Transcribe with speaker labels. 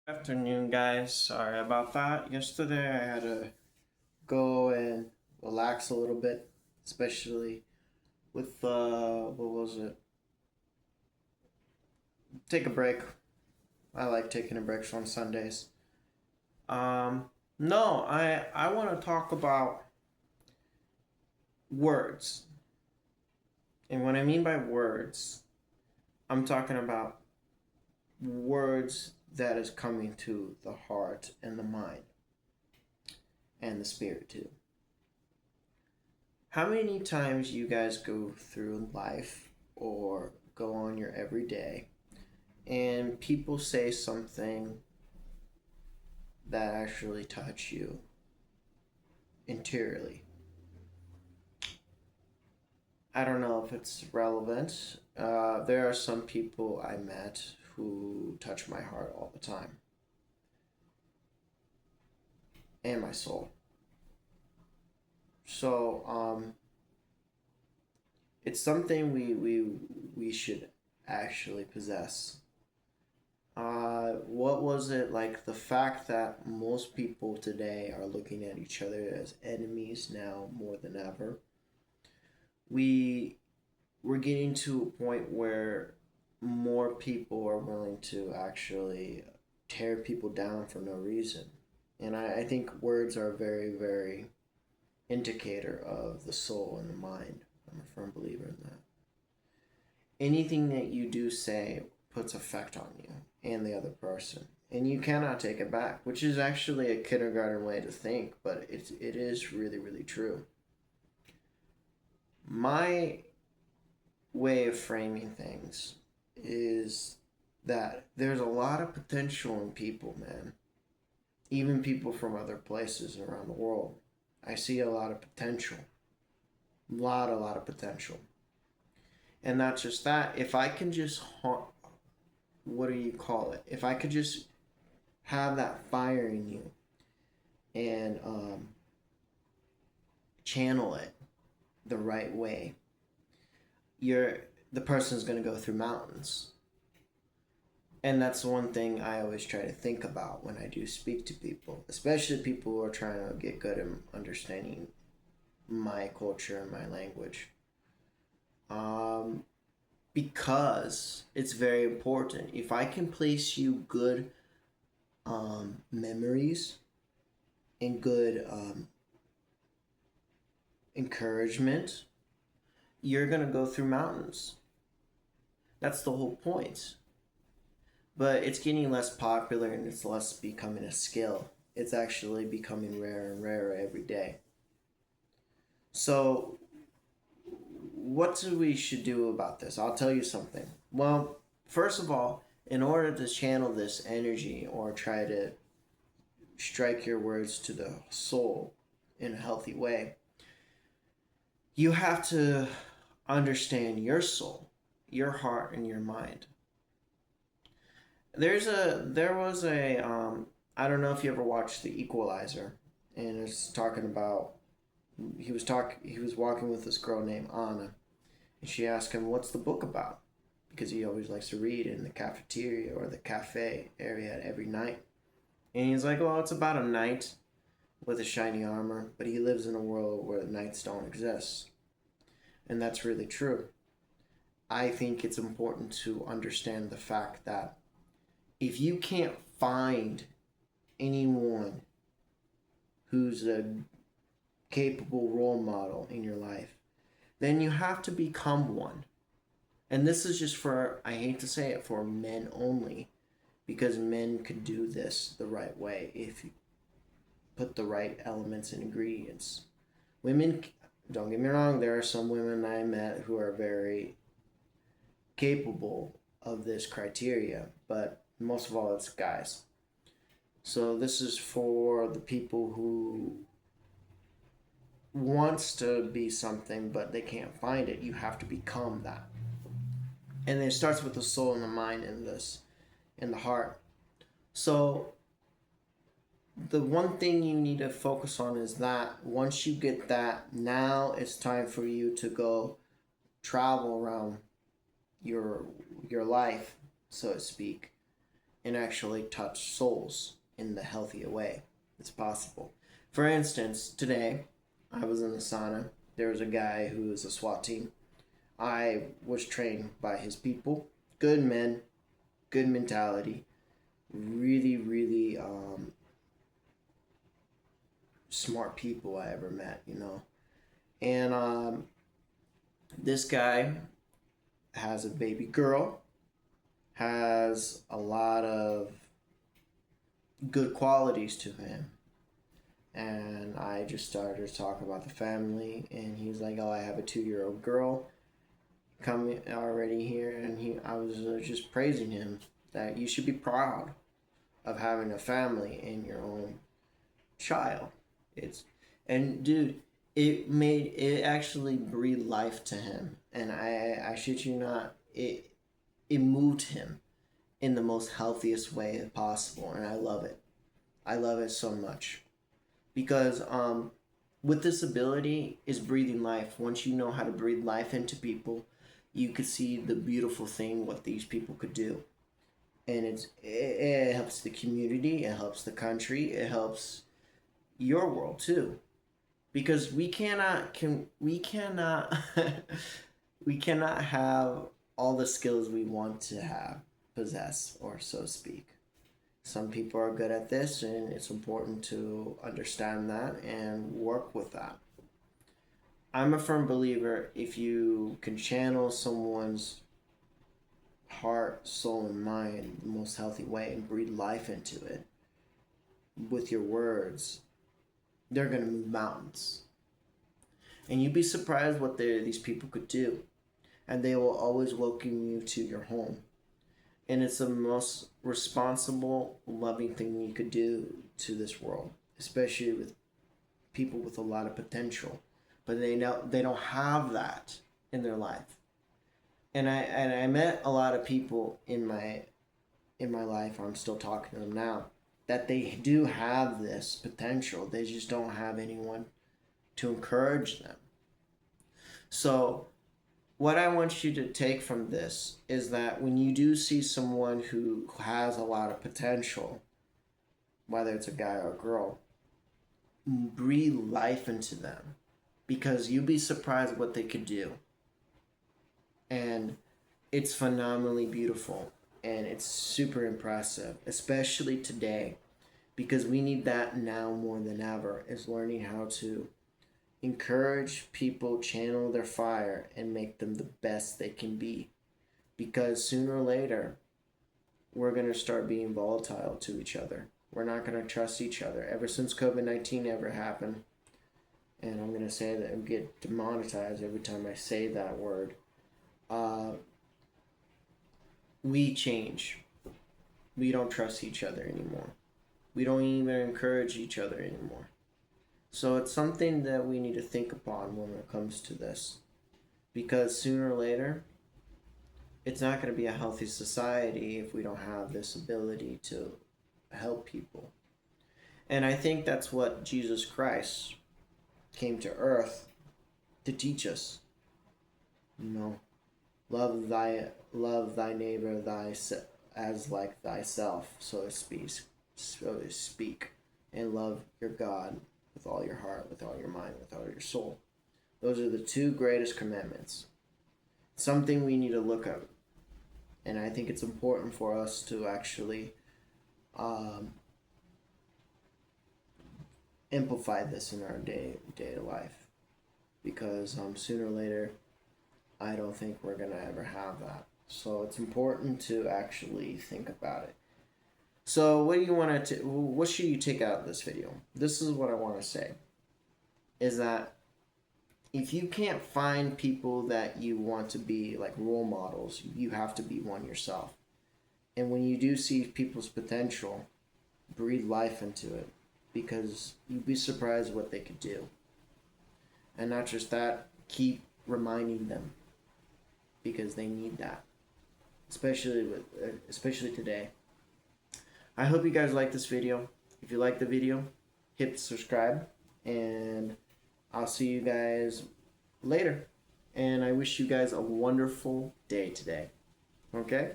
Speaker 1: Afternoon, guys. Sorry about that. Yesterday I had to go and relax a little bit, especially with what was it? Take a break. I like taking a break on Sundays. No, I want to talk about words. And what I mean by words, I'm talking about words that is coming to the heart and the mind and the spirit too. How many times you guys go through life or go on your everyday and people say something that actually touch you interiorly? I don't know if it's relevant. There are some people I met who touch my heart all the time and my soul. So it's something we should actually possess. What was it like? The fact that most people today are looking at each other as enemies now more than ever. We we're getting to a point where more people are willing to actually tear people down for no reason, and I think words are a very very indicator of the soul and the mind. I'm a firm believer in that. Anything that you do say puts effect on you and the other person, and you cannot take it back, which is actually a kindergarten way to think, but it is really really true. My way of framing things is that there's a lot of potential in people, man. Even people from other places around the world. I see a lot of potential. A lot of potential. And not just that, if I can just what do you call it? If I could just have that fire in you and channel it the right way, you're the person's going to go through mountains. And that's one thing I always try to think about when I do speak to people, especially people who are trying to get good at understanding my culture and my language. Um, because it's very important. If I can place you good memories and good encouragement, you're going to go through mountains. That's the whole point. But it's getting less popular and it's less becoming a skill. It's actually becoming rarer and rarer every day. So, what do we should do about this? I'll tell you something. Well, first of all, in order to channel this energy or try to strike your words to the soul in a healthy way, you have to understand your soul, your heart, and your mind. There was a I don't know if you ever watched The Equalizer, and it's talking about he was walking with this girl named Anna, and she asked him what's the book about, because he always likes to read in the cafeteria or the cafe area every night, and he's like, well, it's about a knight with a shiny armor, but he lives in a world where knights don't exist, and that's really true. I think it's important to understand the fact that if you can't find anyone who's a capable role model in your life, then you have to become one. And this is just for, I hate to say it, for men only, because men could do this the right way if you put the right elements and ingredients. Women, don't get me wrong, there are some women I met who are very capable of this criteria, but most of all, it's guys. So this is for the people who wants to be something but they can't find it. You have to become that, and it starts with the soul and the mind and this and the heart. So the one thing you need to focus on is that once you get that, now it's time for you to go travel around your your life, so to speak, and actually touch souls in the healthier way it's possible. For instance, today I was in the sauna. There was a guy who was a SWAT team. I was trained by his people. Good men, good mentality, really, really smart people I ever met, you know. And this guy has a baby girl, has a lot of good qualities to him. And I just started to talk about the family, and he's like, "Oh, I have a 2-year-old girl coming already here," and I was just praising him that you should be proud of having a family and your own child. And dude, it actually breathed life to him, and I shit you not, it moved him in the most healthiest way possible, and I love it. I love it so much. Because with this ability is breathing life. Once you know how to breathe life into people, you could see the beautiful thing what these people could do. And it helps the community, it helps the country, it helps your world too. Because we cannot we cannot have all the skills we want to have, possess, or so speak. Some people are good at this, and it's important to understand that and work with that. I'm a firm believer if you can channel someone's heart, soul, and mind the most healthy way and breathe life into it with your words, they're going to move mountains. And you'd be surprised what these people could do. And they will always welcome you to your home. And it's the most responsible, loving thing you could do to this world, especially with people with a lot of potential. But they don't have that in their life. And I met a lot of people in my life. I'm still talking to them now, that they do have this potential. They just don't have anyone to encourage them. So what I want you to take from this is that when you do see someone who has a lot of potential, whether it's a guy or a girl, breathe life into them, because you'll be surprised what they could do. And it's phenomenally beautiful, and it's super impressive, especially today, because we need that now more than ever, is learning how to encourage people, channel their fire, and make them the best they can be. Because sooner or later, we're going to start being volatile to each other. We're not going to trust each other. Ever since COVID-19 ever happened, and I'm going to say that and get demonetized every time I say that word, we change. We don't trust each other anymore. We don't even encourage each other anymore. So it's something that we need to think upon when it comes to this. Because sooner or later, it's not going to be a healthy society if we don't have this ability to help people. And I think that's what Jesus Christ came to earth to teach us. You know, love thy neighbor as like thyself, so to speak, and love your God with all your heart, with all your mind, with all your soul. Those are the 2 greatest commandments. Something we need to look at. And I think it's important for us to actually amplify this in our day-to-day life. Because sooner or later, I don't think we're going to ever have that. So it's important to actually think about it. So what should you take out of this video? This is what I want to say. Is that if you can't find people that you want to be like role models, you have to be one yourself. And when you do see people's potential, breathe life into it, because you'd be surprised what they could do. And not just that, keep reminding them, because they need that, especially today. I hope you guys like this video. If you like the video, hit subscribe, and I'll see you guys later. And I wish you guys a wonderful day today. Okay?